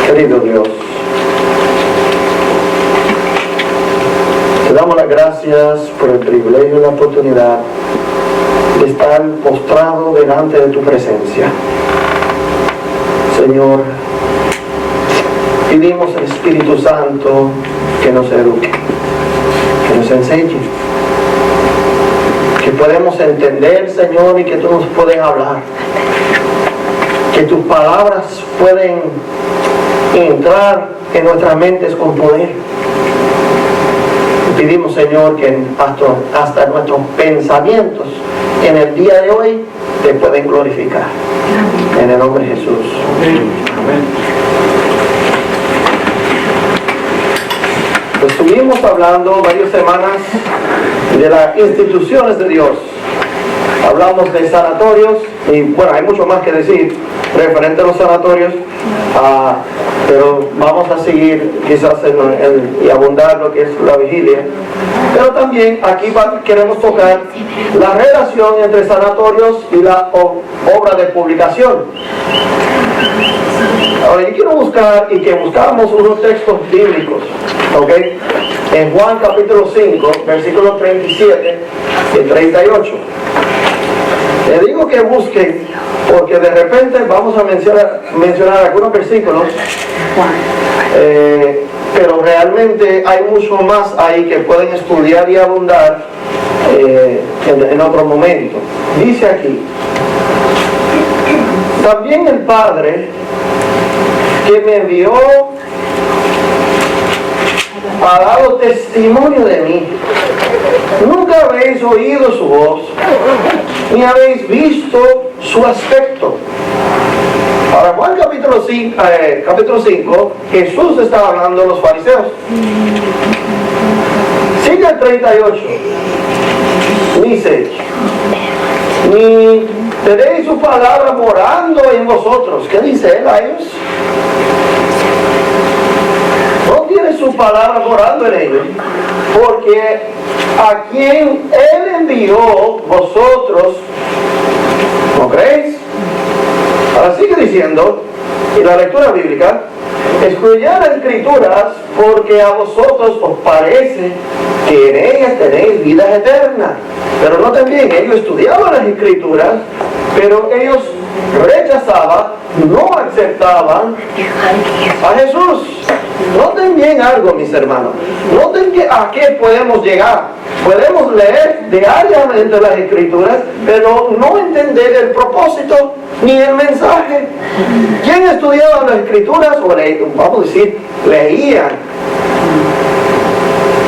Querido Dios, te damos las gracias por el privilegio y la oportunidad de estar postrado delante de tu presencia. Señor, pedimos al Espíritu Santo que nos eduque, que nos enseñe, que podamos entender, Señor, y que tú nos puedes hablar, que tus palabras pueden entrar en nuestras mentes con poder. Pedimos, Señor, que hasta nuestros pensamientos en el día de hoy te pueden glorificar. En el nombre de Jesús. Amén. Estuvimos hablando varias semanas de las instituciones de Dios. Hablamos de sanatorios y bueno, hay mucho más que decir referente a los sanatorios, pero vamos a seguir quizás y abundar lo que es la vigilia. Pero también aquí queremos tocar la relación entre sanatorios y la obra de publicación. Ahora yo quiero buscar y que buscamos unos textos bíblicos, ¿ok? En Juan capítulo 5, versículos 37 y 38. Le digo que busquen porque de repente vamos a mencionar algunos versículos, pero realmente hay mucho más ahí que pueden estudiar y abundar en otro momento. Dice aquí: también el Padre que me envió ha dado testimonio de mí. Nunca habéis oído su voz, ni habéis visto su aspecto. Ahora, Juan capítulo 5, Jesús estaba hablando a los fariseos. Sigue el 38. Dice: ni tenéis su palabra morando en vosotros. ¿Qué dice él a ellos? No tiene su palabra morando en ellos, porque a quien él envió, vosotros no creéis. Ahora sigue diciendo, y la lectura bíblica: estudiad las escrituras, porque a vosotros os parece que en ellas tenéis vida eterna. Pero noten bien, ellos estudiaban las escrituras, pero ellos rechazaban, no aceptaban a Jesús. Noten bien algo, mis hermanos. Noten a qué podemos llegar. Podemos leer diariamente las escrituras, pero no entender el propósito ni el mensaje. ¿Quién estudiaba las escrituras? O vamos a decir, leían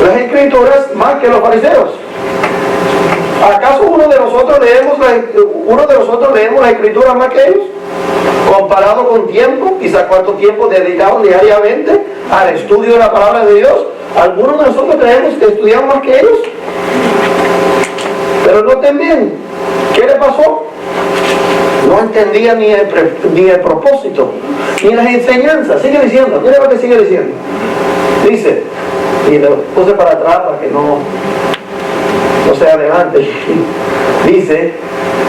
las escrituras más que los fariseos. ¿Acaso uno de nosotros leemos la escritura más que ellos? Comparado con tiempo, quizás cuánto tiempo dedicaban diariamente al estudio de la palabra de Dios. Algunos de nosotros creemos que estudiamos más que ellos. Pero noten bien, ¿qué le pasó? No entendía ni el propósito, ni las enseñanzas. Sigue diciendo, mira lo que sigue diciendo. Dice, y lo puse para atrás para que no se adelante. Dice: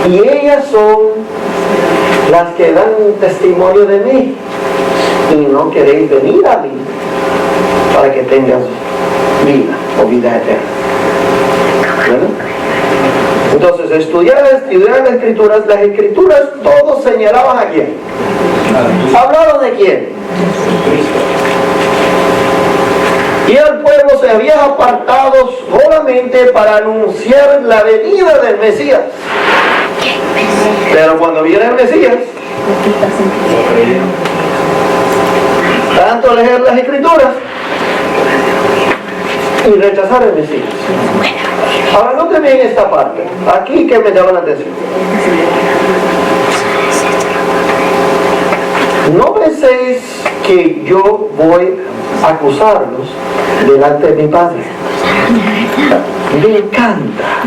y ellas son las que dan testimonio de mí, y no queréis venir a mí para que tengas vida o vida eterna. ¿Verdad? Entonces, estudiar las escrituras todos señalaban a quién. ¿Hablaban de quién? Y el pueblo se había apartado solamente para anunciar la venida del Mesías. Pero cuando viene el Mesías, tanto leer las escrituras y rechazar el Mesías. Ahora noten bien esta parte, aquí que me llama la atención. No penséis que yo voy a acusarlos delante de mi Padre. Me encanta,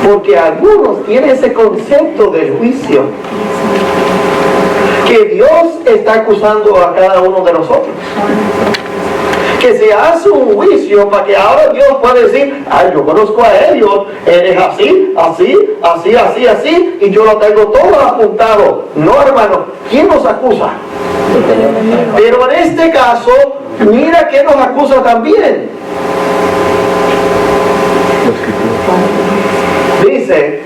porque algunos tienen ese concepto de juicio, que Dios está acusando a cada uno de nosotros. Que se hace un juicio para que ahora Dios pueda decir, ay, yo conozco a ellos, eres así, y yo lo tengo todo apuntado. No, hermano, ¿quién nos acusa? Pero en este caso, mira que nos acusa también. Dice,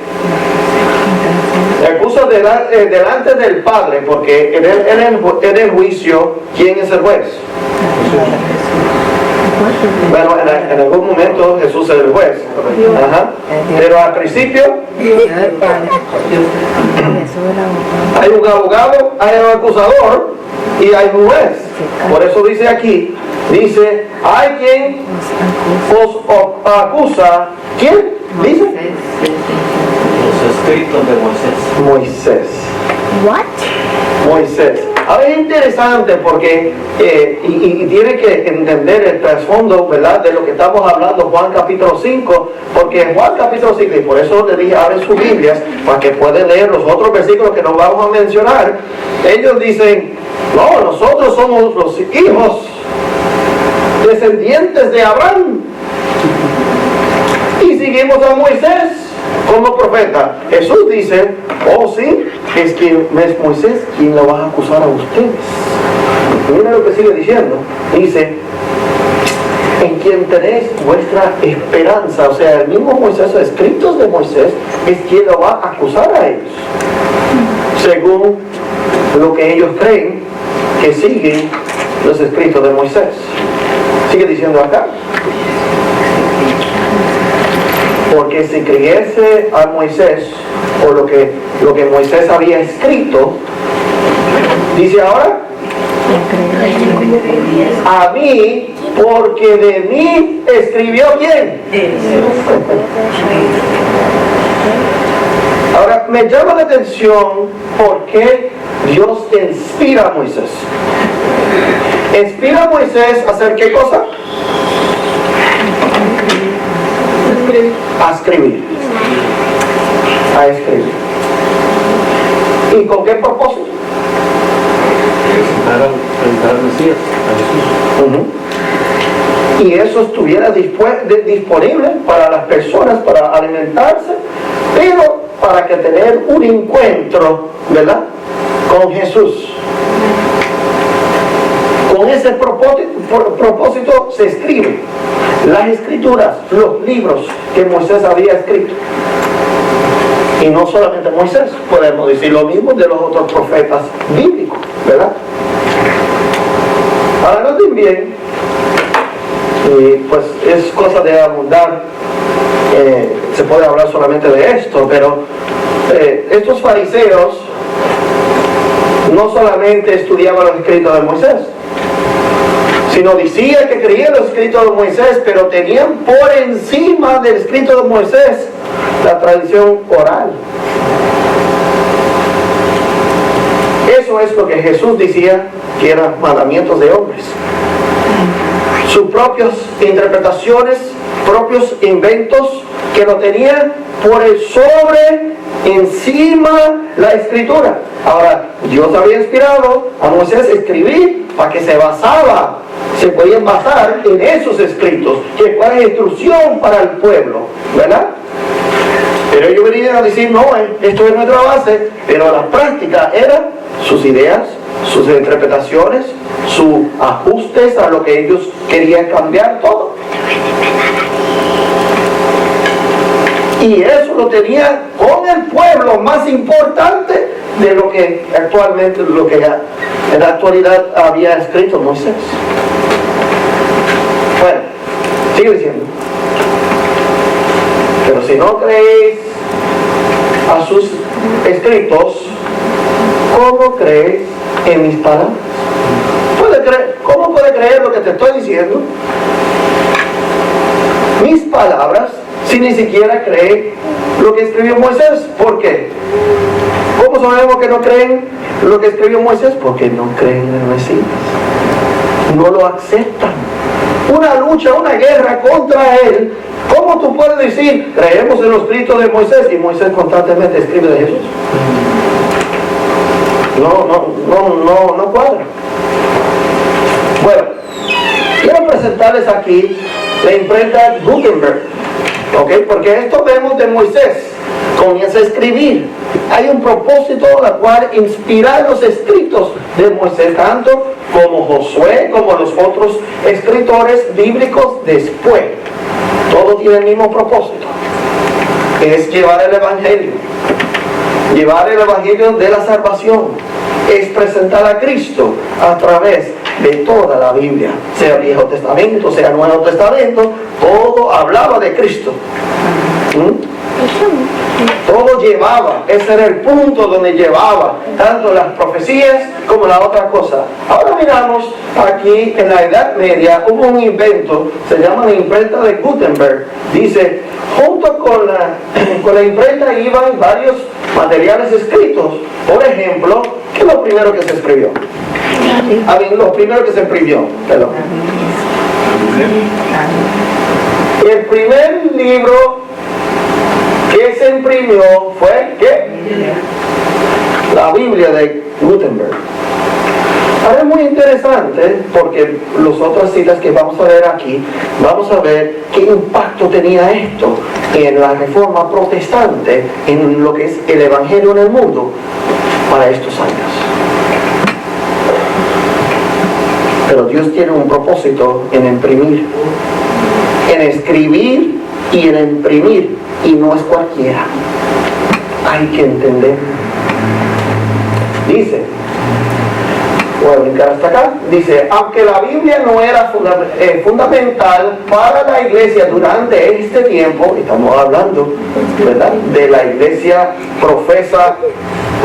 acusa delante del Padre, porque en el juicio, ¿quién es el juez? Bueno, en algún momento Jesús es el juez. Ajá. Pero al principio hay un abogado, hay un acusador y hay un juez. Por eso dice aquí, dice, hay quien os acusa. ¿Quién? Dice los escritos de Moisés. Moisés. Moisés. Ahora es interesante porque y tiene que entender el trasfondo, ¿verdad?, de lo que estamos hablando, Juan capítulo 5, porque en Juan capítulo 5, y por eso le dije, abren sus Biblias para que puedan leer los otros versículos que nos vamos a mencionar. Ellos dicen, no, nosotros somos los hijos descendientes de Abraham y seguimos a Moisés como profeta. Jesús dice, oh sí, es Moisés quien lo va a acusar a ustedes. Mira lo que sigue diciendo. Dice, en quien tenéis vuestra esperanza. O sea, el mismo Moisés, los escritos de Moisés, es quien lo va a acusar a ellos, según lo que ellos creen que siguen los escritos de Moisés. Sigue diciendo acá, porque si creyese a Moisés, o lo que Moisés había escrito, dice ahora, a mí, porque de mí escribió ¿quién? Ahora, me llama la atención por qué Dios inspira a Moisés. ¿Inspira a Moisés a hacer qué cosa? A escribir. A escribir. ¿Y con qué propósito? Presentar al Mesías, a Jesús. Y eso estuviera disponible para las personas, para alimentarse, pero para que tener un encuentro, ¿verdad?, con Jesús. Con ese propósito se escriben las escrituras, los libros que Moisés había escrito. Y no solamente Moisés, podemos decir lo mismo de los otros profetas bíblicos, ¿verdad? Ahora noten bien, pues es cosa de abundar, se puede hablar solamente de esto, pero estos fariseos no solamente estudiaban los escritos de Moisés, sino decía que creían los escritos de Moisés, pero tenían por encima del escrito de Moisés la tradición oral. Eso es lo que Jesús decía que eran mandamientos de hombres. Sus propias interpretaciones, propios inventos, que lo tenían por el sobre, encima la escritura. Ahora, Dios había inspirado a Moisés a escribir para que se podían basar en esos escritos, que fueran instrucción para el pueblo, ¿verdad? Pero ellos venían a decir, no, esto es nuestra base, pero la práctica era sus ideas, sus interpretaciones, sus ajustes a lo que ellos querían cambiar, todo. Y eso lo tenía con el pueblo más importante de lo que actualmente, lo que en la actualidad había escrito Moisés. Bueno, sigue diciendo. Pero si no creéis a sus escritos, ¿cómo creéis en mis palabras? ¿Cómo puede creer lo que te estoy diciendo? Mis palabras, si ni siquiera cree lo que escribió Moisés. ¿Por qué? ¿Cómo sabemos que no creen lo que escribió Moisés? Porque no creen en el Mesías. No lo aceptan. Una lucha, una guerra contra él. ¿Cómo tú puedes decir, creemos en los escritos de Moisés y Moisés constantemente escribe de Jesús? No cuadra. Bueno, quiero presentarles aquí la imprenta Gutenberg, ¿ok? Porque esto vemos de Moisés, comienza a escribir. Hay un propósito al cual inspirar los escritos de Moisés, tanto como Josué, como los otros escritores bíblicos después. Todos tienen el mismo propósito, es llevar el Evangelio. Llevar el Evangelio de la salvación es presentar a Cristo a través de toda la Biblia, sea Viejo Testamento, sea Nuevo Testamento, todo hablaba de Cristo. Todo llevaba, ese era el punto donde llevaba tanto las profecías como la otra cosa. Ahora miramos aquí en la Edad Media hubo un invento, se llama la imprenta de Gutenberg. Dice, junto con la imprenta iban varios materiales escritos. Por ejemplo, ¿qué es lo primero que se escribió? Lo primero que se imprimió, perdón. El primer libro que se imprimió fue, ¿qué? La Biblia de Gutenberg. Ahora es muy interesante porque las otras citas que vamos a ver aquí, vamos a ver qué impacto tenía esto en la reforma protestante, en lo que es el Evangelio en el mundo para estos años. Pero Dios tiene un propósito en imprimir, en escribir y en imprimir, y no es cualquiera. Hay que entender. Dice, voy a brincar hasta acá, dice, aunque la Biblia no era fundamental para la iglesia durante este tiempo, estamos hablando, ¿verdad?, de la iglesia profesa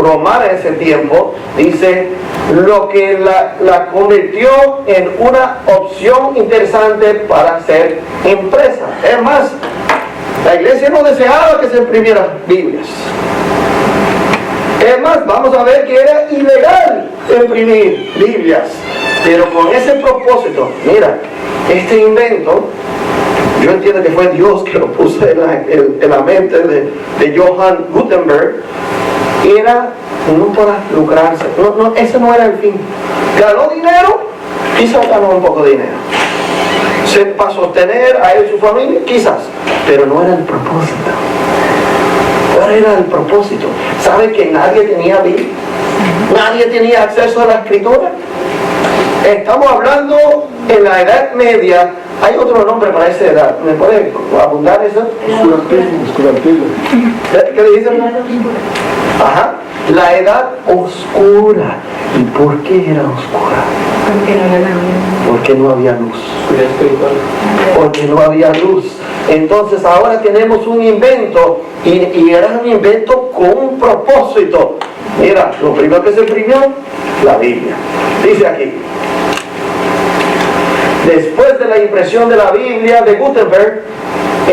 romana en ese tiempo, dice, lo que la convirtió en una opción interesante para ser impresa. Es más, la iglesia no deseaba que se imprimieran Biblias. Es más, vamos a ver que era ilegal imprimir Biblias, pero con ese propósito. Mira, este invento, yo entiendo que fue Dios que lo puso en la mente de Johann Gutenberg, era no para lucrarse, ese no era el fin. Ganó dinero, quizás ganó un poco de dinero. Para sostener a él y su familia, quizás, pero no era el propósito. ¿Cuál era el propósito? ¿Sabe que nadie tenía Biblia? Nadie tenía acceso a la escritura. Estamos hablando en la Edad Media. Hay otro nombre para esa edad. ¿Me puede abundar eso? Oscurantismo. ¿Qué le dicen? Ajá. La edad oscura. ¿Y por qué era oscura? Porque no había luz. Porque no había luz. Entonces ahora tenemos un invento, y era un invento con un propósito. Mira, lo primero que se imprimió, la Biblia. Dice aquí, después de la impresión de la Biblia de Gutenberg,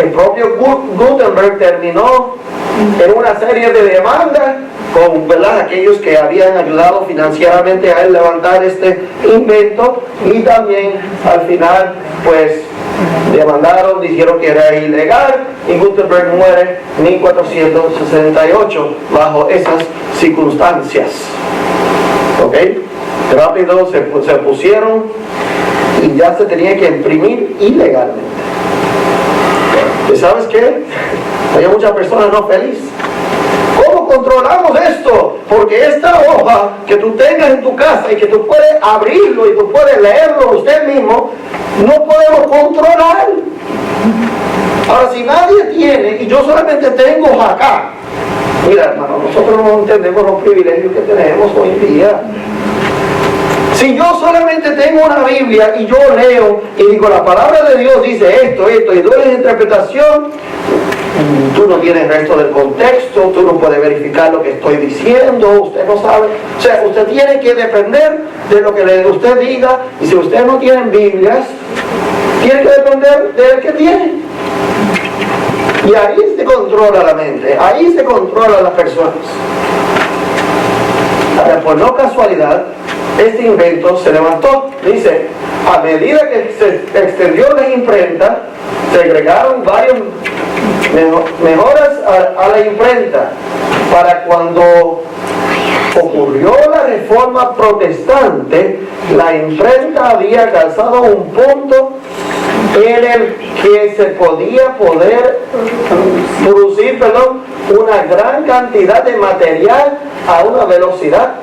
el propio Gutenberg terminó en una serie de demandas con, ¿verdad?, aquellos que habían ayudado financieramente a él levantar este invento, y también al final pues demandaron, dijeron que era ilegal, y Gutenberg muere en 1468 bajo esas circunstancias. ¿Ok? Rápido se pusieron y ya se tenía que imprimir ilegalmente. ¿Y sabes qué? Hay muchas personas no felices. ¿Cómo controlamos esto? Porque esta hoja que tú tengas en tu casa y que tú puedes abrirlo y tú puedes leerlo usted mismo, no podemos controlar. Ahora, si nadie tiene y yo solamente tengo acá, mira, hermano, nosotros no entendemos los privilegios que tenemos hoy en día. Si yo solamente tengo una Biblia y yo leo y digo, la palabra de Dios dice esto, y doy la interpretación, tú no tienes el resto del contexto, tú no puedes verificar lo que estoy diciendo, usted no sabe. O sea, usted tiene que depender de lo que usted diga, y si usted no tiene Biblias, tiene que depender del que tiene. Y ahí se controla la mente, ahí se controla las personas. Ahora, por no casualidad, este invento se levantó. Dice, a medida que se extendió la imprenta, se agregaron varias mejoras a la imprenta. Para cuando ocurrió la reforma protestante, la imprenta había alcanzado un punto en el que se podía producir una gran cantidad de material a una velocidad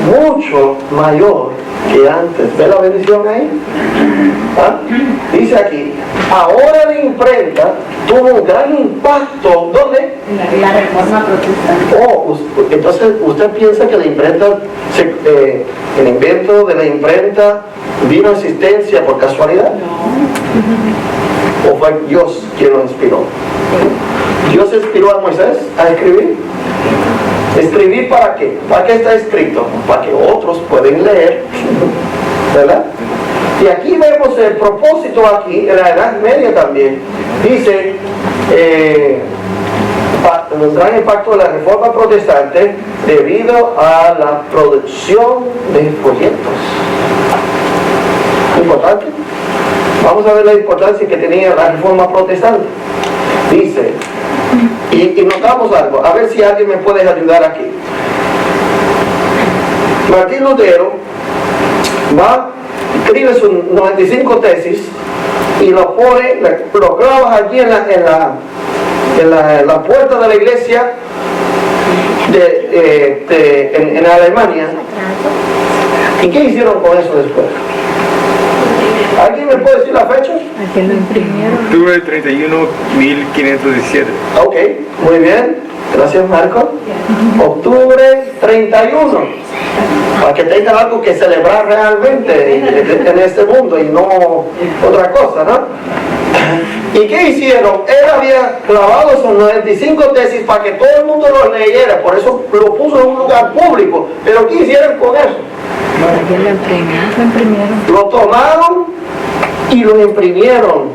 mucho mayor que antes. ¿Ve la bendición ahí? ¿Ah? Dice aquí, ahora la imprenta tuvo un gran impacto. ¿Dónde? La reforma protestante. Entonces usted piensa que la imprenta, el invento de la imprenta vino a existencia por casualidad. ¿O fue Dios quien lo inspiró? Dios inspiró a Moisés a escribir. ¿Escribir para qué? ¿Para qué está escrito? Para que otros puedan leer, ¿verdad? Y aquí vemos el propósito aquí, en la Edad Media también. Dice, un gran impacto de la Reforma Protestante debido a la producción de folletos. Importante. Vamos a ver la importancia que tenía la Reforma Protestante. Dice, y notamos algo, a ver si alguien me puede ayudar aquí. Martín Lutero escribe sus 95 tesis y lo pone, lo clava allí en la puerta de la iglesia en Alemania. ¿Y qué hicieron con eso después? ¿Alguien me puede decir la fecha? ¿A quién lo imprimieron? Octubre 31, 1517. Ok, muy bien. Gracias, Marco. Octubre 31. Para que tenga algo que celebrar realmente en este mundo y no otra cosa, ¿no? ¿Y qué hicieron? Él había clavado esos 95 tesis para que todo el mundo los leyera, por eso lo puso en un lugar público. Pero ¿qué hicieron con eso? ¿A quién lo imprimieron? Lo imprimieron. Lo tomaron y lo imprimieron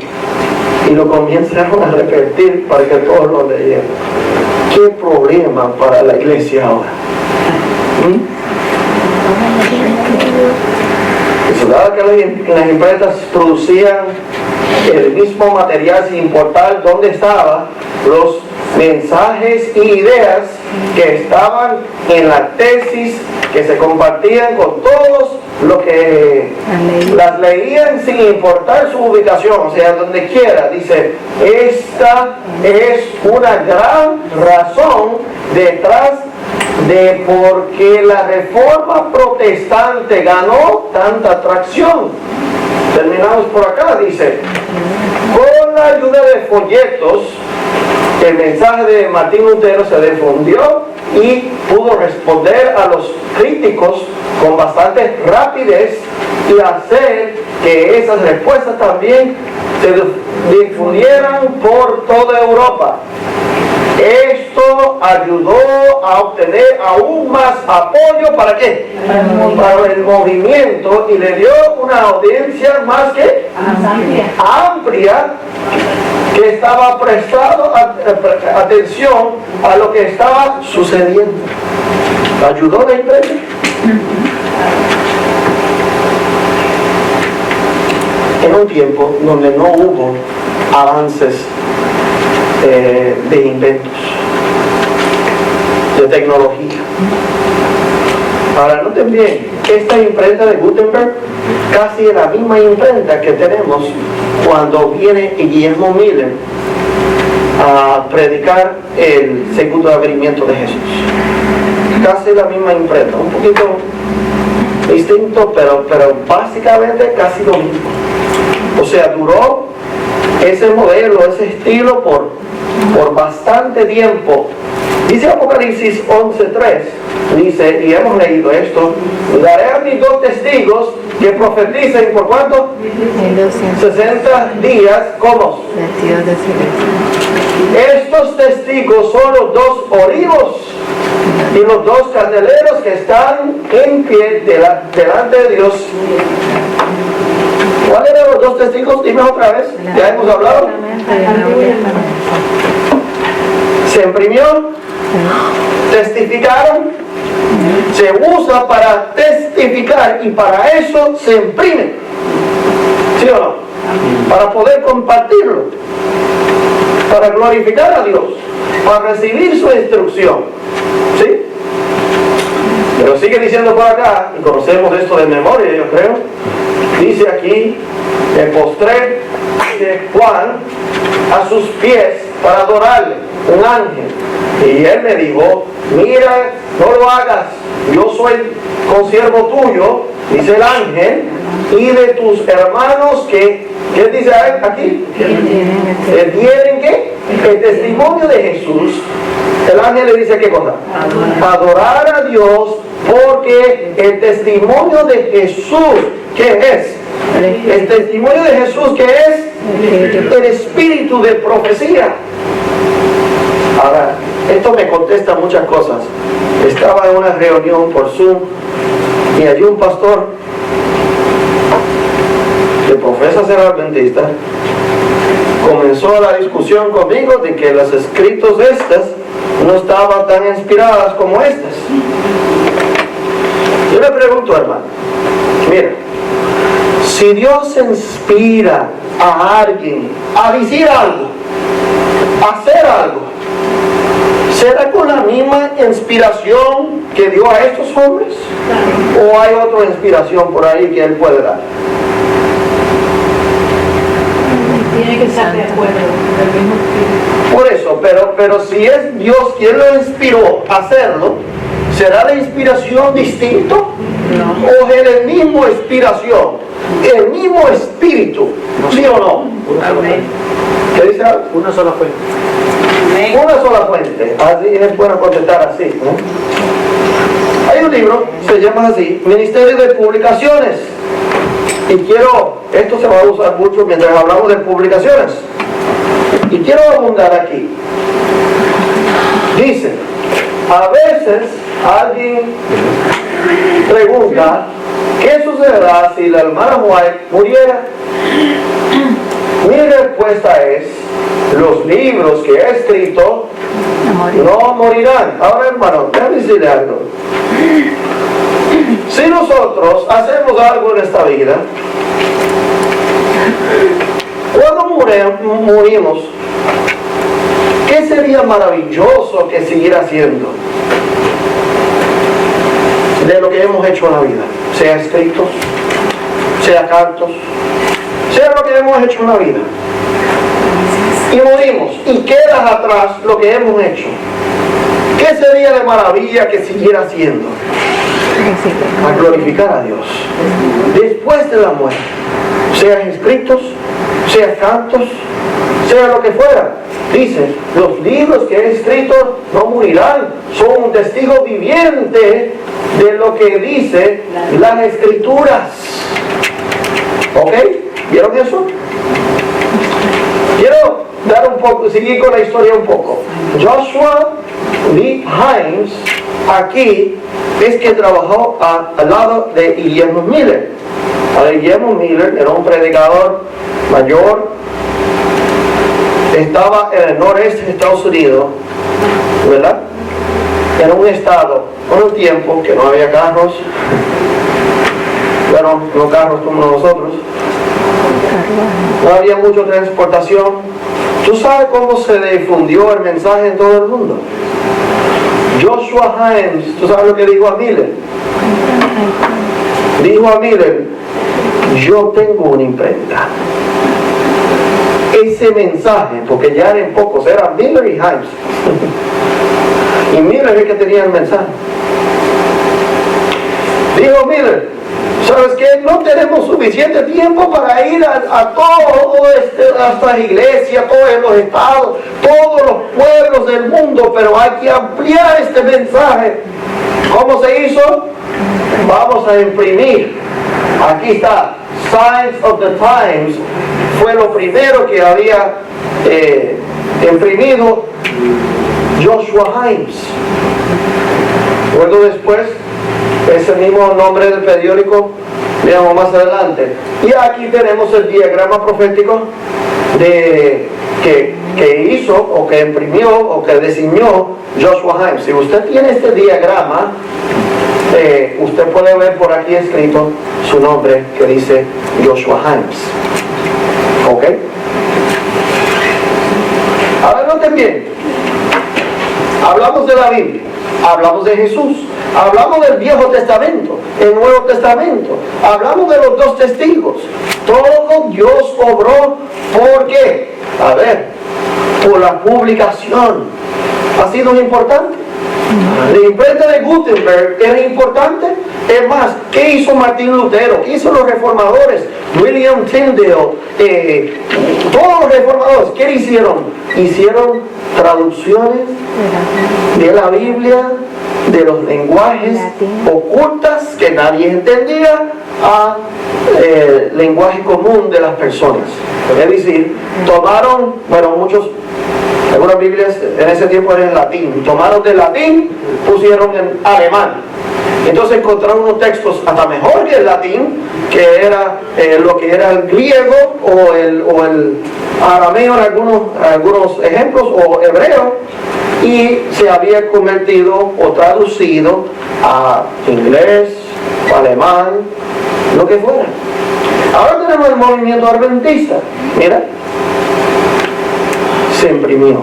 y lo comenzaron a repetir para que todos lo leyeran. ¿Qué problema para la iglesia ahora? Dado que las imprentas producían el mismo material sin importar dónde estaba, los mensajes y ideas que estaban en la tesis que se compartían con todos los que las leían sin importar su ubicación, o sea, donde quiera. Dice, esta es una gran razón detrás de por qué la Reforma Protestante ganó tanta atracción. Terminamos por acá, dice, con la ayuda de folletos, el mensaje de Martín Lutero se difundió y pudo responder a los críticos con bastante rapidez y hacer que esas respuestas también se difundieran por toda Europa. Esto ayudó a obtener aún más apoyo, ¿para qué? Para el movimiento, y le dio una audiencia más que amplia, que estaba prestando atención a lo que estaba sucediendo. ¿Ayudó la imprenta? En un tiempo donde no hubo avances de inventos, de tecnología. Ahora noten bien, esta imprenta de Gutenberg casi es la misma imprenta que tenemos cuando viene Guillermo Miller a predicar el segundo advenimiento de Jesús. Casi la misma imprenta, un poquito distinto, pero básicamente casi lo mismo. O sea, duró ese modelo, ese estilo por bastante tiempo. Dice Apocalipsis 11:3, dice, y hemos leído esto: daré a mis 2 testigos que profeticen por cuánto? 60 días, ¿cómo? Vestidos de silencio. Estos testigos son los 2 olivos y los 2 candeleros que están en pie delante de Dios. ¿Cuáles eran los 2 testigos? Dime otra vez, ya hemos hablado. Se imprimió, testificaron, se usa para testificar y para eso se imprime, ¿sí o no? Para poder compartirlo, para glorificar a Dios, para recibir su instrucción, ¿sí? Pero sigue diciendo por acá, y conocemos esto de memoria, yo creo. Dice aquí: me postré de Juan a sus pies para adorarle, un ángel. Y él me dijo: mira, no lo hagas, yo soy consiervo tuyo, dice el ángel, y de tus hermanos que, ¿qué dice aquí? ¿Tienen qué? El testimonio de Jesús. El ángel le dice: ¿qué cosa? Adorar a Dios, porque el testimonio de Jesús, ¿qué es? El testimonio de Jesús, ¿qué es? El espíritu de profecía. Ahora, esto me contesta muchas cosas. Estaba en una reunión por Zoom y allí un pastor que profesa ser adventista comenzó la discusión conmigo de que los escritos de estas no estaban tan inspiradas como estas. Yo le pregunto, hermano, mira, si Dios inspira a alguien a decir algo, a hacer algo, ¿será con la misma inspiración que dio a estos hombres? ¿O hay otra inspiración por ahí que Él puede dar? Tiene que estar de acuerdo del mismo espíritu. Por eso, pero si es Dios quien lo inspiró a hacerlo, ¿será la inspiración distinto? No. ¿O es la misma inspiración? ¿El mismo espíritu? ¿Sí o no? Amén. ¿Qué dice? Una sola fuente. Una sola fuente. Así es bueno contestar así, ¿no? Hay un libro, se llama así, Ministerio de Publicaciones. Y esto se va a usar mucho mientras hablamos de publicaciones. Y quiero abundar aquí. Dice, a veces alguien pregunta, ¿qué sucederá si la hermana White muriera? Mi respuesta es, los libros que he escrito no morirán. Ahora, hermano, déjame decirle algo. Si nosotros hacemos algo en esta vida, cuando morimos, ¿qué sería maravilloso que siguiera haciendo de lo que hemos hecho en la vida? Sea escritos, sea cantos, sea lo que hemos hecho en la vida. Y morimos, y queda atrás lo que hemos hecho. ¿Qué sería de maravilla que siguiera haciendo? A glorificar a Dios después de la muerte, sea escritos, sea cantos, sea lo que fuera. Dice, los libros que he escrito no morirán, son un testigo viviente de lo que dice las escrituras. ¿Ok? ¿Vieron eso? Quiero dar un poco, seguir con la historia un poco. Joshua Lee Himes aquí es que trabajó al lado de Guillermo Miller. Guillermo Miller era un predicador mayor, estaba en el noreste de Estados Unidos, ¿verdad? Era un estado, con un tiempo que no había carros, bueno, no carros como nosotros, no había mucha transportación. ¿Tú sabes cómo se difundió el mensaje en todo el mundo? Joshua Himes, ¿tú sabes lo que dijo a Miller? Dijo a Miller, yo tengo una imprenta. ese mensaje, porque ya eran pocos, eran Miller y Himes. Y Miller es el que tenía el mensaje. Dijo Miller, ¿sabes qué? No tenemos suficiente tiempo para ir a todas estas iglesias, todos los estados, todos los pueblos del mundo, pero hay que ampliar este mensaje. ¿Cómo se hizo? Vamos a imprimir. Aquí está, Signs of the Times. Fue lo primero que había imprimido Joshua Himes. Luego después, ese mismo nombre del periódico, veamos más adelante. Y aquí tenemos el diagrama profético que hizo, o que imprimió, o que diseñó Joshua Himes. Si usted tiene este diagrama, usted puede ver por aquí escrito su nombre, que dice Joshua Himes. ¿Ok? Ahora noten bien. Hablamos de la Biblia, hablamos de Jesús, hablamos del Viejo Testamento, el Nuevo Testamento, hablamos de los dos testigos. Todo Dios obró, ¿por qué? A ver, por la publicación. ¿Ha sido importante? La imprenta de Gutenberg era importante. Es más, ¿qué hizo Martín Lutero? ¿Qué hizo los reformadores? William Tyndale, todos los reformadores, ¿qué hicieron? Hicieron traducciones de la Biblia, de los lenguajes ocultas que nadie entendía, a lenguaje común de las personas. Es decir, tomaron, bueno, algunas Biblias en ese tiempo eran en latín, tomaron del latín, pusieron en alemán. Entonces encontraron unos textos hasta mejor que el latín, que era lo que era el griego o el arameo en algunos ejemplos, o hebreo, y se había convertido o traducido a inglés, alemán, lo que fuera. Ahora tenemos el movimiento adventista. Mira, se imprimió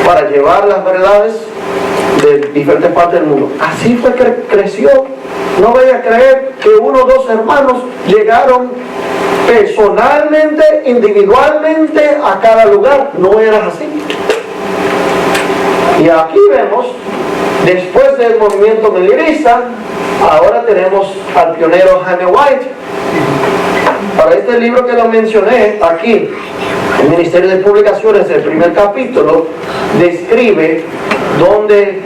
para llevar las verdades de diferentes partes del mundo. Así fue que creció. No vaya a creer que uno o dos hermanos llegaron personalmente, individualmente a cada lugar. No era así. Y aquí vemos, después del movimiento millerista, ahora tenemos al pionero Jaime White. Para este libro que lo mencioné aquí, el Ministerio de Publicaciones, el primer capítulo, describe donde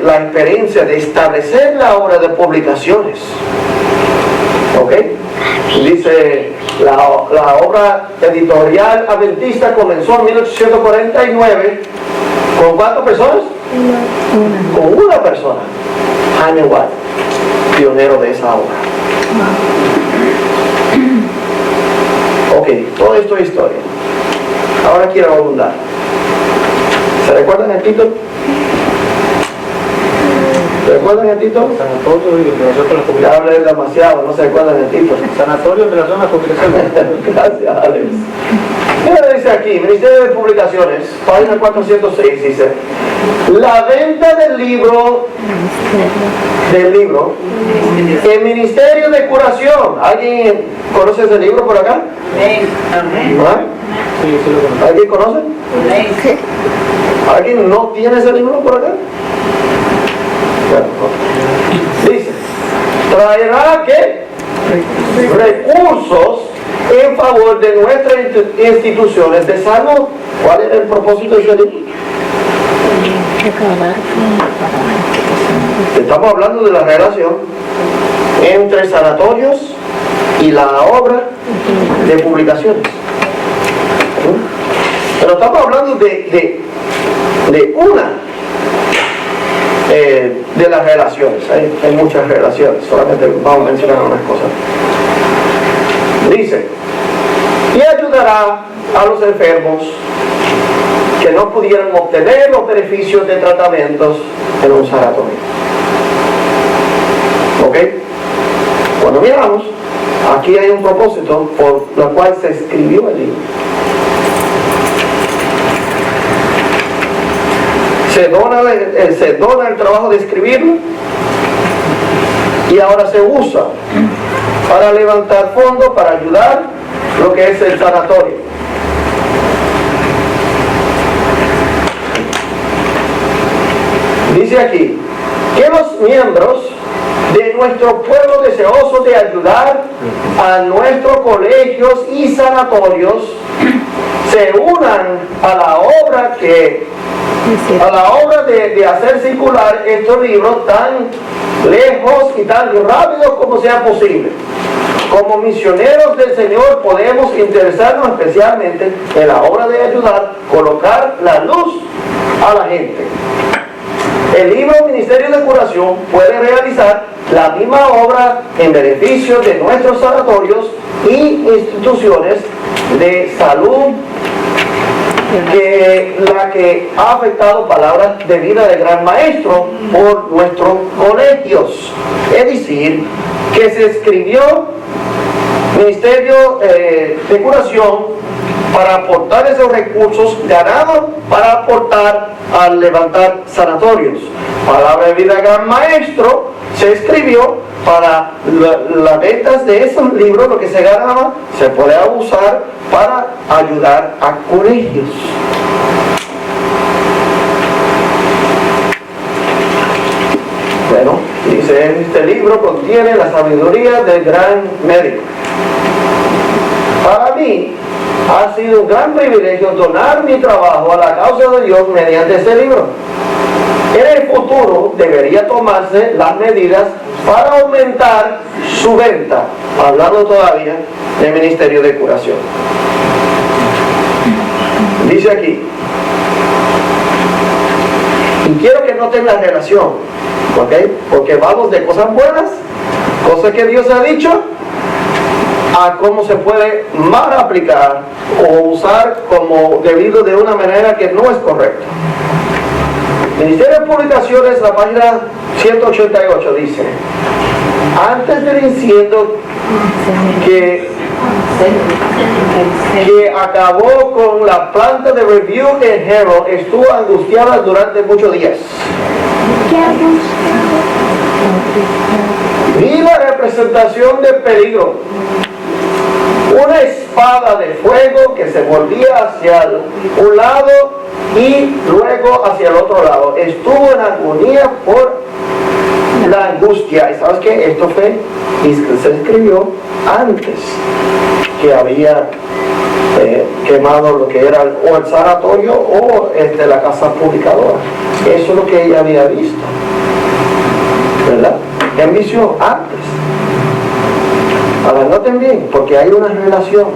la experiencia de establecer la obra de publicaciones. ¿Ok? Dice, la obra editorial adventista comenzó en 1849. ¿Con cuántas personas? Con una persona. Jaime White, pionero de esa obra. Ok, todo esto es historia. Ahora quiero abundar. ¿Se recuerdan el título? ¿Se recuerdan el título? Sanatorio en relación con las Ya publicaciones. hablé demasiado, no se recuerdan el título. Sanatorio en relación a las publicaciones. Gracias, Alex. Mira, dice aquí, Ministerio de Publicaciones, página 406, dice: la venta del libro, el Ministerio de Curación. ¿Alguien conoce ese libro por acá? ¿Ah? Sí, sí lo conozco. ¿Alguien conoce? ¿Alguien no tiene ese libro por acá? Bueno, no. Dice, traerá ¿qué? Recursos en favor de nuestras instituciones de salud. ¿Cuál es el propósito de ese libro? Estamos hablando de la relación entre sanatorios y la obra de publicaciones. Pero estamos hablando de una de las relaciones. Hay muchas relaciones, solamente vamos a mencionar unas cosas. Dice, y ayudará a los enfermos que no pudieran obtener los beneficios de tratamientos en un sanatorio. ¿Ok? Cuando miramos, aquí hay un propósito por el cual se escribió el libro. Se dona el trabajo de escribirlo y ahora se usa para levantar fondos para ayudar lo que es el sanatorio. Dice aquí, que los miembros de nuestro pueblo deseosos de ayudar a nuestros colegios y sanatorios se unan a la obra de hacer circular estos libros tan lejos y tan rápido como sea posible. Como misioneros del Señor podemos interesarnos especialmente en la obra de ayudar, colocar la luz a la gente. El libro Ministerio de Curación puede realizar la misma obra en beneficio de nuestros sanatorios y instituciones de salud que la que ha afectado palabras de vida del Gran Maestro por nuestros colegios. Es decir, que se escribió Ministerio de Curación para aportar esos recursos ganados para aportar al levantar sanatorios. Palabra de vida Gran Maestro se escribió para las ventas de esos libros, lo que se ganaba se puede usar para ayudar a colegios. Bueno, dice, este libro contiene la sabiduría del gran médico. Para mí ha sido un gran privilegio donar mi trabajo a la causa de Dios mediante este libro. En el futuro debería tomarse las medidas para aumentar su venta, hablando todavía del Ministerio de Curación. Dice aquí, y quiero que noten la relación, ¿ok? Porque vamos de cosas buenas, cosas que Dios ha dicho, a cómo se puede mal aplicar o usar como debido de una manera que no es correcta. Ministerio de Publicaciones, la página 188 dice, antes del incidente que acabó con la planta de Review and Herald, estuvo angustiada durante muchos días. Vi la representación de peligro, una espada de fuego que se volvía hacia un lado y luego hacia el otro lado. Estuvo en agonía por la angustia. ¿Y sabes qué? Esto se escribió antes que había quemado lo que era o el sanatorio o la casa publicadora. Eso es lo que ella había visto, ¿verdad? En visión antes. Ahora noten bien, porque hay una relación.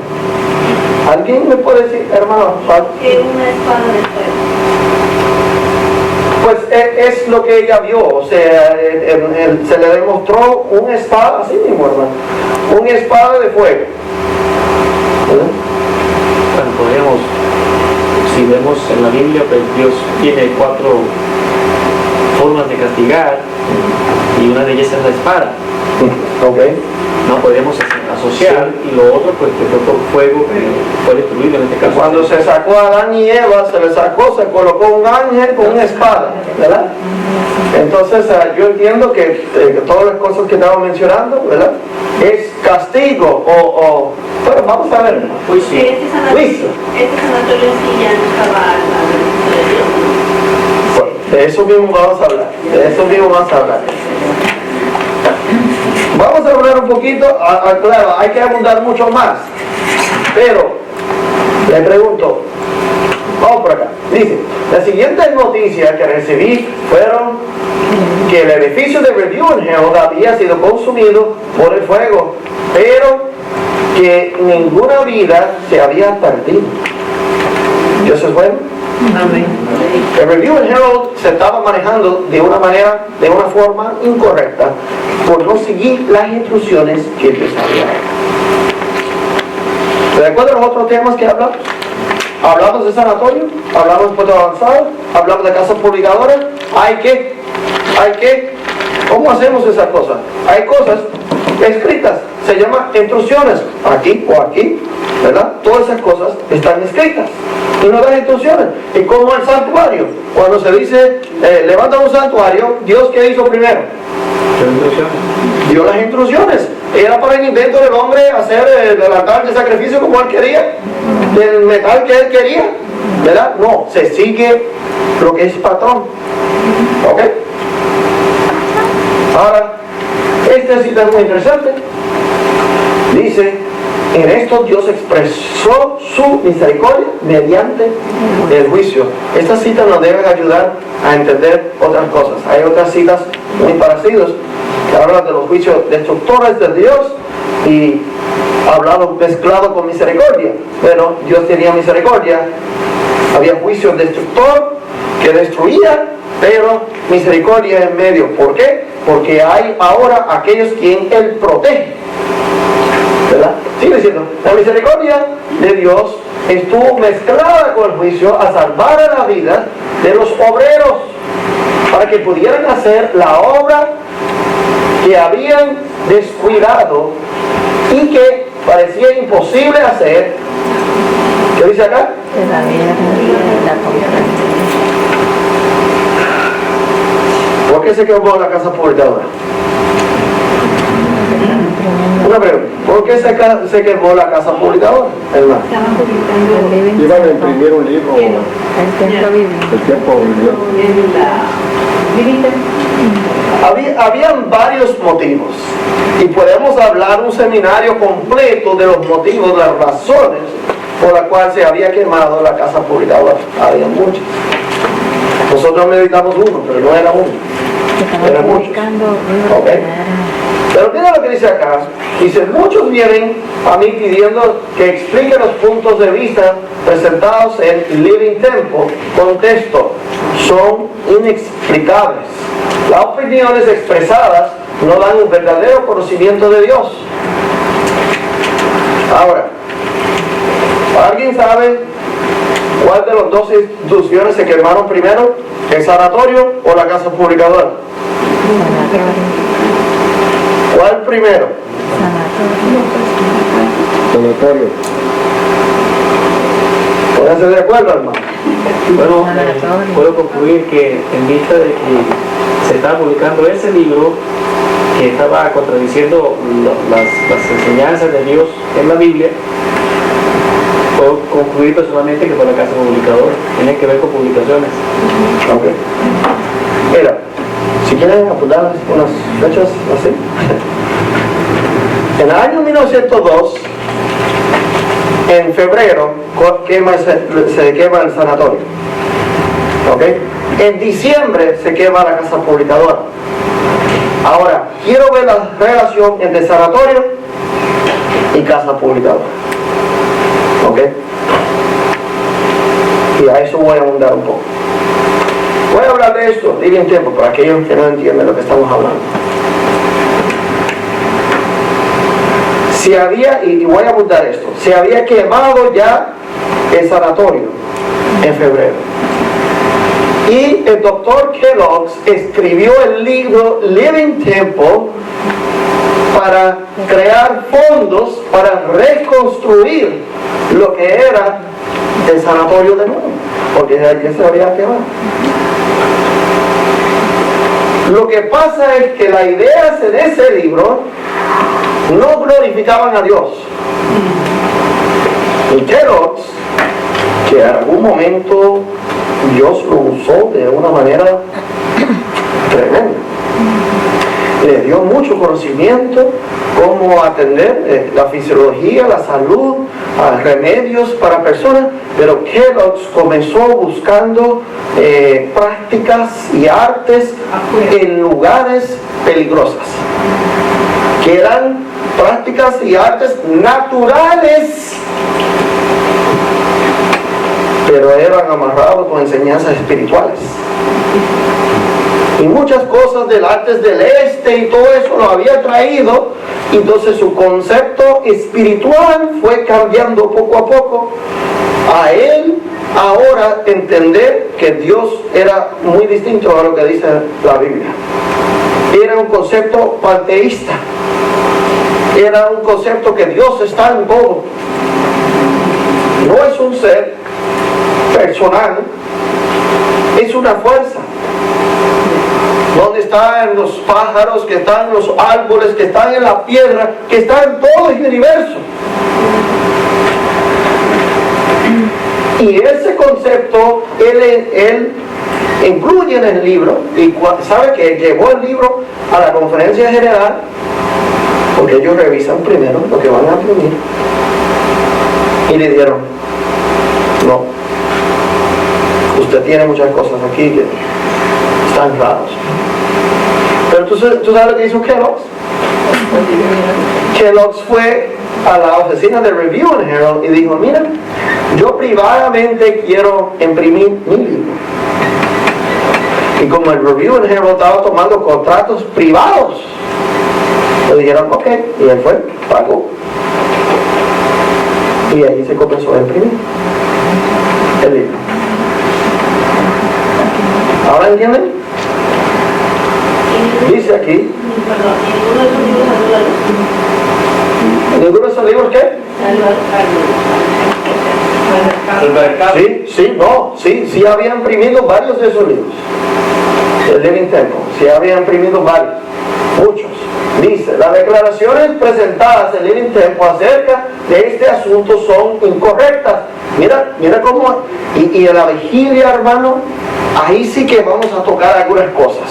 ¿Alguien me puede decir, hermano? Es una espada de fuego. Pues es lo que ella vio, o sea, se le demostró una espada, así mismo, hermano, una espada de fuego. ¿Verdad? Bueno, podríamos, si vemos en la Biblia, pues Dios tiene 4 formas de castigar y una de ellas es la espada. Ok. No podemos asociar, y lo otro pues que tocó fuego fue destruido en este caso. Cuando se sacó a Adán y Eva, se le sacó, se colocó un ángel con una espada, ¿verdad? Entonces yo entiendo que todas las cosas que estaba mencionando, ¿verdad? Es castigo bueno, vamos a ver. Juicio. Este sanatorio sí ya no estaba al Bueno, de eso mismo vamos a hablar, Vamos a hablar un poquito, claro, hay que abundar mucho más, pero le pregunto, vamos por acá, dice, las siguientes noticias que recibí fueron que el edificio de Review and Herald había sido consumido por el fuego, pero que ninguna vida se había perdido. ¿Dios es bueno? Amén. El Review and Herald se estaba manejando de una manera, de una forma incorrecta, por no seguir las instrucciones que Dios había dado. ¿Se recuerdan los otros temas que hablamos? Hablamos de sanatorio, hablamos de puerto avanzado, hablamos de casas publicadoras. ¿Cómo hacemos esas cosas? Hay cosas escritas, se llama instrucciones, aquí o aquí, ¿verdad? Todas esas cosas están escritas y no dan instrucciones. Y como el santuario, cuando se dice levanta un santuario, ¿Dios qué hizo primero? Dio las instrucciones. Era para el invento del hombre hacer el altar de sacrificio como él quería, del metal que él quería, ¿verdad? No, se sigue lo que es patrón. ¿Ok? Ahora, esta cita es muy interesante. Dice, en esto Dios expresó su misericordia mediante el juicio. Esta cita nos debe ayudar a entender otras cosas. Hay otras citas muy parecidas que hablan de los juicios destructores de Dios y hablado mezclado con misericordia. Bueno, Dios tenía misericordia, había juicio destructor que destruía, pero misericordia en medio. ¿Por qué? Porque hay ahora aquellos quien Él protege, ¿verdad? Sigue diciendo, la misericordia de Dios estuvo mezclada con el juicio a salvar a la vida de los obreros para que pudieran hacer la obra que habían descuidado y que parecía imposible hacer. ¿Qué dice acá? ¿Por qué se quemó la casa publicadora? Una pregunta. ¿Por qué se quemó la casa publicadora? Estaban publicando Iban a imprimir un libro. el templo bíblico. El tiempo vivió. Habían varios motivos y podemos hablar un seminario completo de los motivos, las razones por las cuales se había quemado la casa publicadora. Había muchos. Nosotros meditamos uno, pero no era uno. Eran muchos. Okay. Pero mira lo que dice acá. Dice, muchos vienen a mí pidiendo que explique los puntos de vista presentados en Living Temple. Contesto, son inexplicables. Las opiniones expresadas no dan un verdadero conocimiento de Dios. Ahora, ¿alguien sabe cuál de las dos instituciones se quemaron primero? ¿El sanatorio o la casa publicadora? ¿Cuál primero? Sanatorio. Pónganse de acuerdo, hermano. Bueno, puedo concluir que en vista de que se estaba publicando ese libro que estaba contradiciendo las enseñanzas de Dios en la Biblia, puedo concluir personalmente que fue la casa publicadora. Tiene que ver con publicaciones. Okay. Mira, si quieren apuntar unas fechas así. En el año 1902, en febrero, se quema el sanatorio. ¿Okay? En diciembre se quema la casa publicadora. Ahora, quiero ver la relación entre sanatorio y casa publicadora. ¿Ok? Y a eso voy a abundar un poco. Voy a hablar de esto, digan tiempo, para aquellos que no entienden lo que estamos hablando. Se había, y voy a abundar esto, se había quemado ya el sanatorio en febrero. Y el doctor Kellogg's escribió el libro Living Temple para crear fondos para reconstruir lo que era el sanatorio de nuevo, porque ya se había quemado. Lo que pasa es que las ideas en ese libro no glorificaban a Dios. Y Kellogg's, que en algún momento Dios lo usó de una manera tremenda, le dio mucho conocimiento cómo atender la fisiología, la salud, remedios para personas, pero Kellogg's comenzó buscando prácticas y artes en lugares peligrosas, que eran prácticas y artes naturales, pero eran amarrados con enseñanzas espirituales. Y muchas cosas del artes del este y todo eso lo había traído, y entonces su concepto espiritual fue cambiando poco a poco. A él ahora entender que Dios era muy distinto a lo que dice la Biblia. Era un concepto panteísta. Era un concepto que Dios está en todo. No es un ser personal, es una fuerza. Donde están los pájaros, que están en los árboles, que están en la piedra, que están en todo el universo. Y ese concepto, él incluyen el libro, y sabe que llevó el libro a la conferencia general, porque ellos revisan primero lo que van a imprimir, y le dijeron, no, usted tiene muchas cosas aquí que están raras. Pero tú sabes lo que hizo Kellogg's. Kellogg's fue a la oficina de Review and Herald y dijo, mira, yo privadamente quiero imprimir mi libro. Y como el Review and Herald estaba tomando contratos privados, le dijeron, ok, y él fue, pagó. Y ahí se comenzó a imprimir el libro. ¿Ahora entienden? Dice aquí, ¿ninguno de esos libros qué? Sí había imprimido varios de esos libros. El Living Temple, sí había imprimido varios, muchos. Dice, las declaraciones presentadas en Living Temple acerca de este asunto son incorrectas. Mira cómo, y en la vigilia, hermano, ahí sí que vamos a tocar algunas cosas.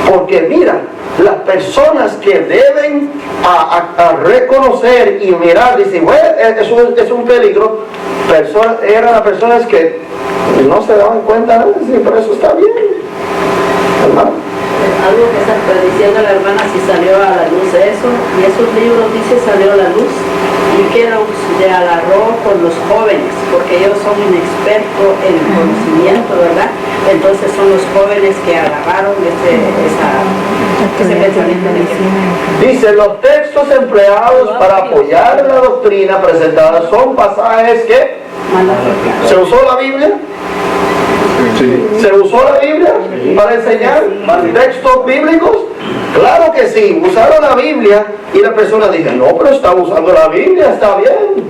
Porque mira, las personas que deben a reconocer y mirar, dicen, bueno, es un peligro, eran las personas que no se daban cuenta, sí, pero eso está bien, hermano. Algo que está diciendo la hermana, si salió a la luz eso, y esos libros dice salió a la luz, y que los agarró con los jóvenes, porque ellos son inexpertos en el conocimiento, ¿verdad? Entonces son los jóvenes que agarraron ese pensamiento. Dice, los textos empleados para apoyar la doctrina presentada son pasajes que se usó la Biblia. Sí. ¿Se usó la Biblia para enseñar textos bíblicos? Claro que sí, usaron la Biblia y la persona dice, no, pero está usando la Biblia, está bien.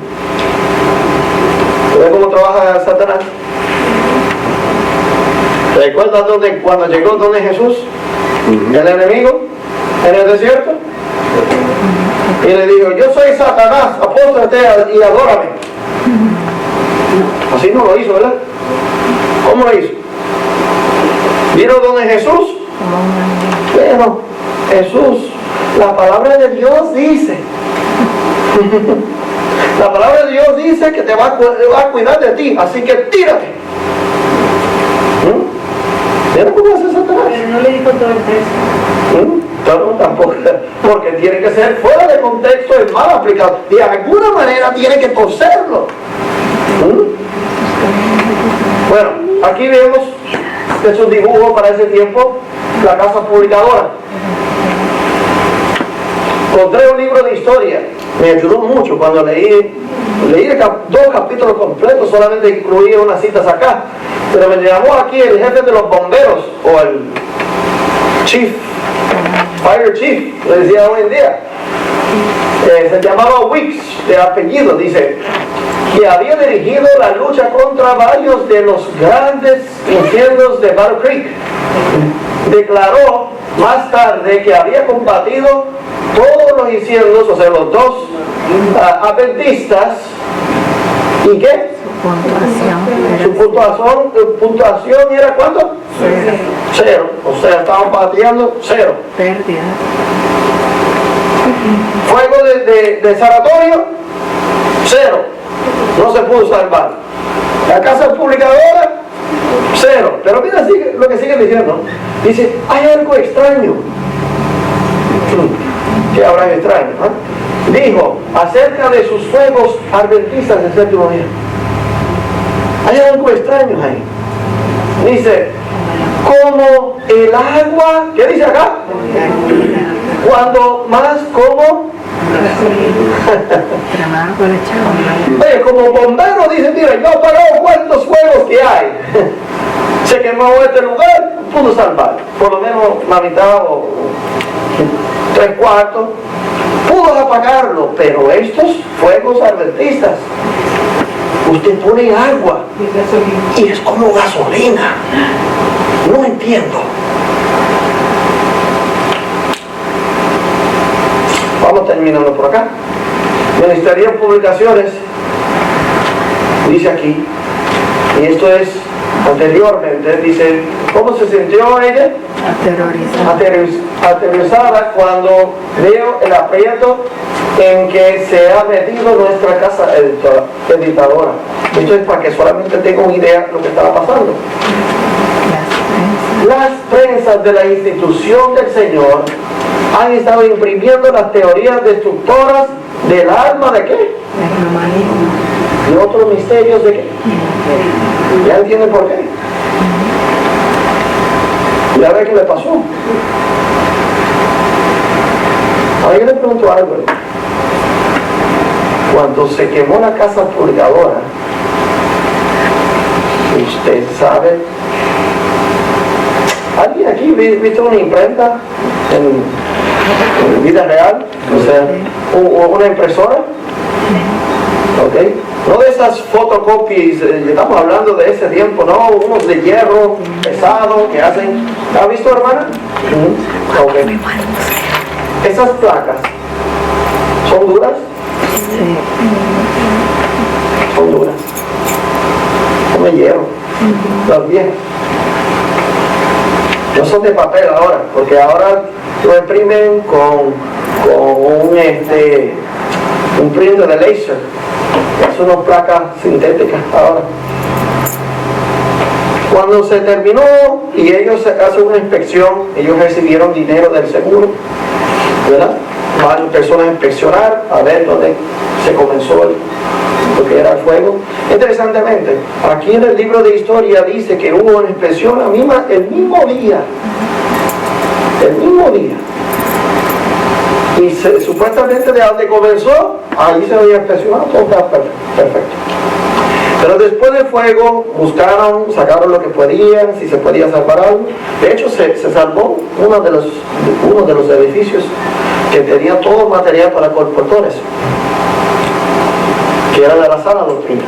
¿Ves cómo trabaja Satanás? ¿Recuerdas cuando llegó donde Jesús? El enemigo en el desierto. Y le dijo, yo soy Satanás, apóstate y adórame. Así no lo hizo, ¿verdad? ¿Cómo lo hizo? ¿Vieron donde Jesús? Pero Jesús, la palabra de Dios dice, la palabra de Dios dice que te va a cuidar de ti, así que tírate. ¿Vieron cómo hace Satanás? Pero no le dijo todo el texto. No, tampoco, porque tiene que ser fuera de contexto y mal aplicado. De alguna manera tiene que torcerlo. Bueno, aquí vemos, este es un dibujo para ese tiempo, la casa publicadora. Encontré un libro de historia, me ayudó mucho cuando leí 2 capítulos completos, solamente incluía unas citas acá. Pero me llamó aquí el jefe de los bomberos, o el Fire Chief, le decía hoy en día. Se llamaba Weeks, de apellido, dice, que había dirigido la lucha contra varios de los grandes incendios de Battle Creek. Declaró más tarde que había combatido todos los incendios, o sea, los 2 adventistas, ¿y qué? Su puntuación era ¿cuánto? 0. O sea, estaban pateando 0. Pérdida. Fuego de sanatorio, 0. No se pudo salvar. La casa publicadora, 0. Pero mira lo que sigue diciendo. Dice, hay algo extraño. ¿Qué habrá extraño? Dijo, acerca de sus fuegos adventistas del 7º día. Hay algo extraño ahí. Dice, como el agua, ¿qué dice acá? Cuando más como oye, como bombero dice, mira, yo he pagado cuántos fuegos que hay. Se quemó este lugar, pudo salvar por lo menos la mitad o 3/4, pudo apagarlo. Pero estos fuegos adventistas, usted pone agua y es como gasolina. No entiendo. Vamos terminando por acá. Ministerio de Publicaciones dice aquí, y esto es anteriormente, dice, ¿cómo se sintió ella? Aterrorizada cuando veo el aprieto en que se ha metido nuestra casa editadora. Esto es para que solamente tenga una idea de lo que estaba pasando. Las prensas de la institución del Señor han estado imprimiendo las teorías destructoras del alma de qué? Y otros misterios de qué. ¿Ya entienden por qué? Ya ve qué le pasó. Ahora yo le pregunto algo. Cuando se quemó la casa purgadora, usted sabe, ¿alguien aquí visto una imprenta en vida real? O sea, una impresora. ¿Ok? No de esas fotocopias, estamos hablando de ese tiempo, no, unos de hierro pesado que hacen. ¿Ha visto, hermana? Ok. Esas placas son duras. Son duras. Son de hierro. Las viejas. No son de papel ahora, porque ahora lo imprimen con un print de láser. Es una placa sintética ahora. Cuando se terminó y ellos hacen una inspección, ellos recibieron dinero del seguro, ¿verdad? Van personas a inspeccionar a ver dónde se comenzó lo que era el fuego. Interesantemente, aquí en el libro de historia dice que hubo una inspección el mismo día. Y supuestamente de donde comenzó, ahí se había inspeccionado, todo está perfecto. Pero después del fuego, buscaron, sacaron lo que podían, si se podía salvar algo. De hecho, se salvó uno de los edificios que tenía todo el material para colportores, que era de la sana doctrina.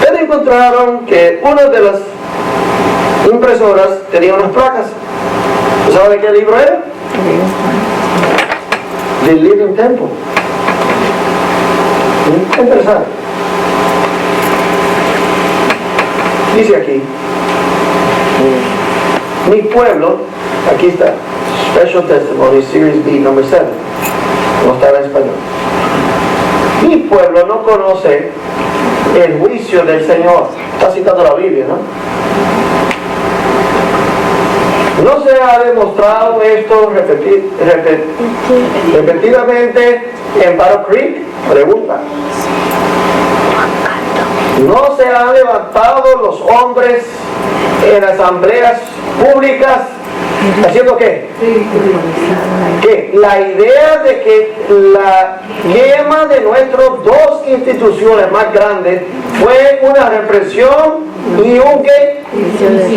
Pero encontraron que una de las impresoras tenía unas placas. ¿Sabe de qué libro era? The Living Temple. Interesante. Dice aquí, mi pueblo, aquí está, Special Testimony Series B, number 7, no está en español. Mi pueblo no conoce el juicio del Señor. Está citando la Biblia, ¿no? ¿No se ha demostrado esto repetidamente en Battle Creek? Pregunta. ¿No se han levantado los hombres en asambleas públicas haciendo qué? ¿Qué? La idea de que la quema de nuestras dos instituciones más grandes fue una represión y un ¿qué?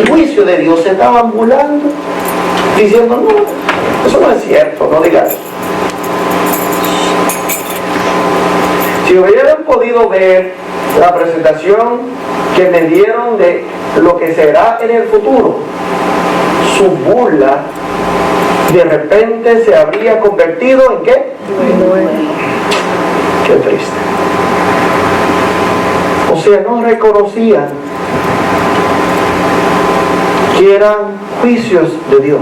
Juicio de Dios. Se estaban burlando, diciendo, no, eso no es cierto, no digas. Si hubieran podido ver la presentación que me dieron de lo que será en el futuro, su burla de repente se habría convertido en ¿qué? Qué triste. O sea, no reconocían que eran juicios de Dios.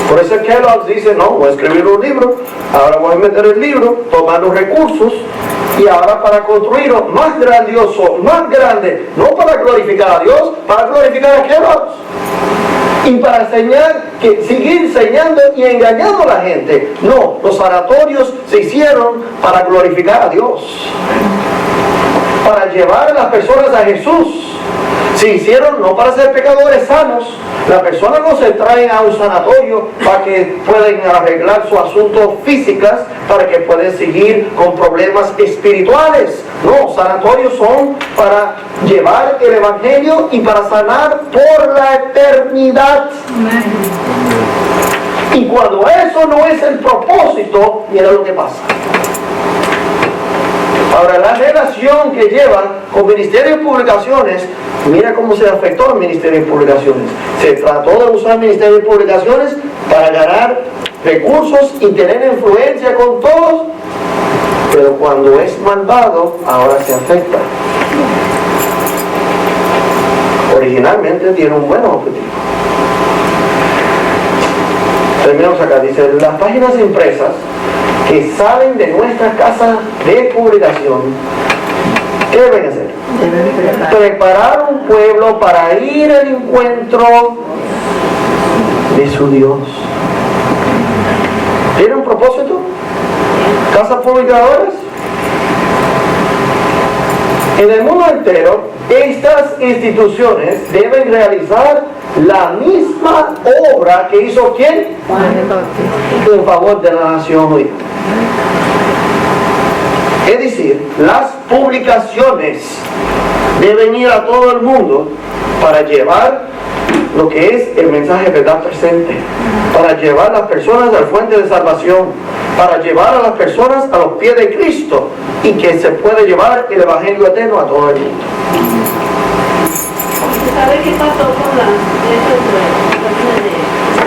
Por eso Kellogg dice, no, voy a escribir un libro, ahora voy a meter el libro, tomar los recursos, y ahora para construirlo más grandioso, más grande, no para glorificar a Dios, para glorificar a Kellogg. Y para seguir enseñando y engañando a la gente. No, los sanatorios se hicieron para glorificar a Dios, para llevar a las personas a Jesús. Se hicieron no para ser pecadores sanos. Las personas no se traen a un sanatorio para que puedan arreglar sus asuntos físicos, para que puedan seguir con problemas espirituales. No, sanatorios son para llevar el evangelio y para sanar por la eternidad. Y cuando eso no es el propósito, mira lo que pasa. Ahora, la relación que llevan con Ministerio de Publicaciones, mira cómo se afectó al Ministerio de Publicaciones. Se trató de usar el Ministerio de Publicaciones para ganar recursos y tener influencia con todos, pero cuando es malvado, ahora se afecta. Originalmente tiene un buen objetivo. Terminamos acá, dice, las páginas impresas que salen de nuestra casa de publicación, ¿qué deben hacer? Preparar un pueblo para ir al encuentro de su Dios. ¿Tiene un propósito? ¿Casas publicadoras? En el mundo entero, estas instituciones deben realizar la misma obra que hizo ¿quién? En favor de la nación judía. Es decir, las publicaciones deben ir a todo el mundo para llevar lo que es el mensaje de verdad presente, para llevar a las personas a la fuente de salvación, para llevar a las personas a los pies de Cristo y que se puede llevar el evangelio eterno a todo el mundo. ¿Sabe qué pasó con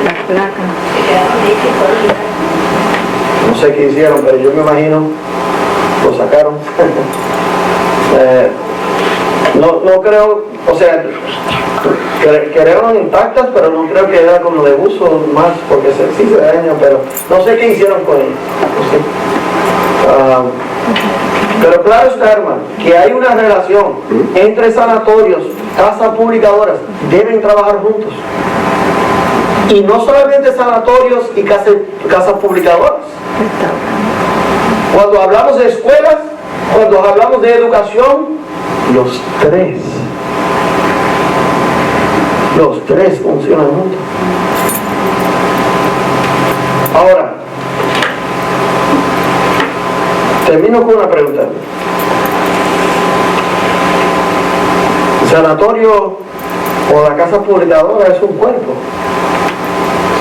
las placas? que quedaron ahí que fueron? No sé qué hicieron, pero yo me imagino lo sacaron. No creo, o sea, quedaron intactas, pero no creo que era como de uso más, porque sí se dañan, pero no sé qué hicieron con ellos. No sé. Pero claro está, hermano, que hay una relación entre sanatorios, casas publicadoras, deben trabajar juntos. Y no solamente sanatorios y casas publicadoras. Cuando hablamos de escuelas, cuando hablamos de educación, los tres funcionan juntos. Ahora, termino con una pregunta. ¿El sanatorio o la casa publicadora es un cuerpo?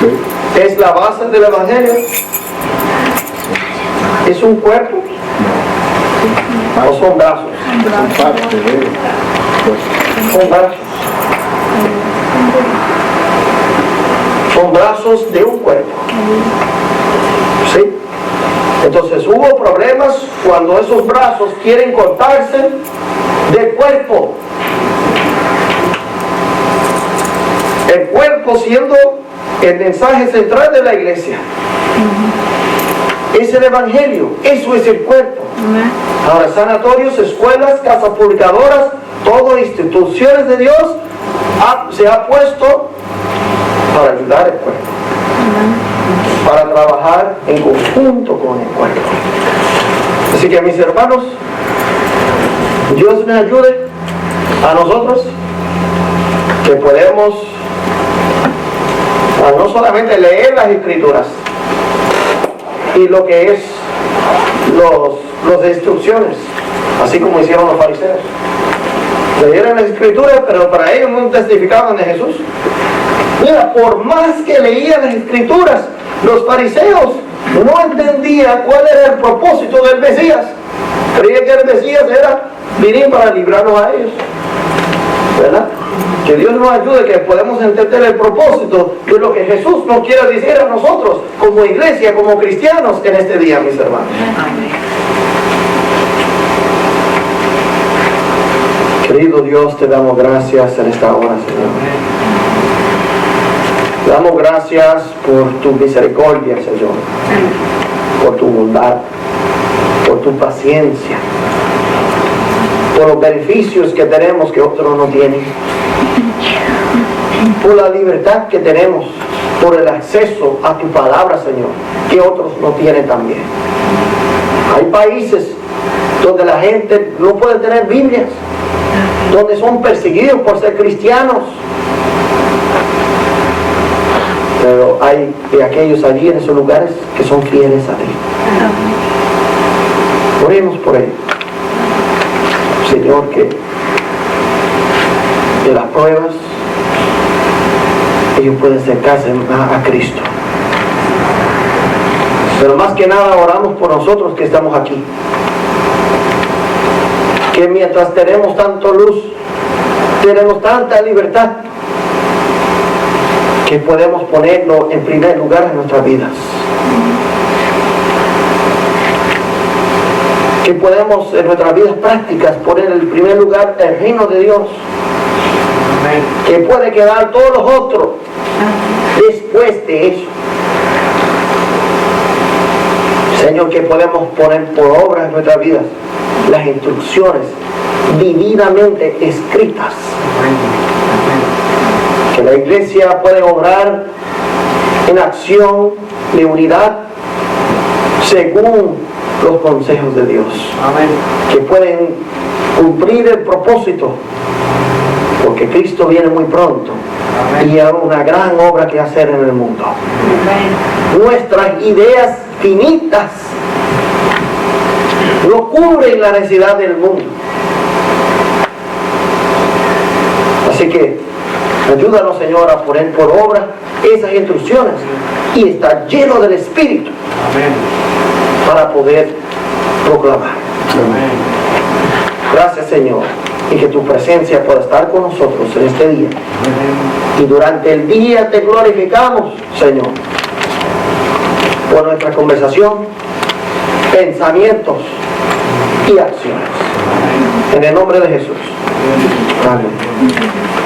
Sí. ¿Es la base del evangelio? ¿Es un cuerpo? ¿O son brazos? Son parte de él. Son brazos. Son brazos de un cuerpo. ¿Sí? Entonces hubo problemas cuando esos brazos quieren cortarse del cuerpo. El cuerpo siendo el mensaje central de la iglesia. Es el evangelio, eso es el cuerpo. Ahora, sanatorios, escuelas, casas publicadoras, todas instituciones de Dios se ha puesto para ayudar al cuerpo, para trabajar en conjunto con el cuerpo. Así que, mis hermanos, Dios me ayude a nosotros que podemos no solamente leer las escrituras y lo que es las instrucciones, así como hicieron los fariseos. Leyeron las escrituras, pero para ellos no testificaban de Jesús. Mira, por más que leían las escrituras, los fariseos no entendían cuál era el propósito del Mesías. Creían que el Mesías era venir para librarlos a ellos, ¿verdad? Que Dios nos ayude, que podamos entender el propósito de lo que Jesús nos quiere decir a nosotros como iglesia, como cristianos en este día, mis hermanos. Querido Dios, te damos gracias en esta hora, Señor. Te damos gracias por tu misericordia, Señor, por tu bondad, por tu paciencia, por los beneficios que tenemos que otros no tienen, por la libertad que tenemos, por el acceso a tu palabra, Señor, que otros no tienen también. Hay países donde la gente no puede tener Biblias, donde son perseguidos por ser cristianos, pero hay aquellos allí en esos lugares que son fieles a ti. Oremos por ellos, Señor, que de las pruebas ellos pueden acercarse a Cristo. Pero más que nada oramos por nosotros que estamos aquí, que mientras tenemos tanta luz, tenemos tanta libertad, que podemos ponerlo en primer lugar en nuestras vidas. Que podemos en nuestras vidas prácticas poner en el primer lugar el reino de Dios. Que puede quedar todos los otros después de eso. Señor, que podemos poner por obra en nuestras vidas las instrucciones divinamente escritas. Que la iglesia puede obrar en acción de unidad según los consejos de Dios. Que pueden cumplir el propósito, porque Cristo viene muy pronto y hay una gran obra que hacer en el mundo. Nuestras ideas finitas no cubren la necesidad del mundo. Así que ayúdanos, Señor, a poner por obra esas instrucciones y estar lleno del Espíritu para poder proclamar. Gracias, Señor, y que tu presencia pueda estar con nosotros en este día. Y durante el día te glorificamos, Señor, por nuestra conversación, pensamientos y acciones. En el nombre de Jesús. Amén.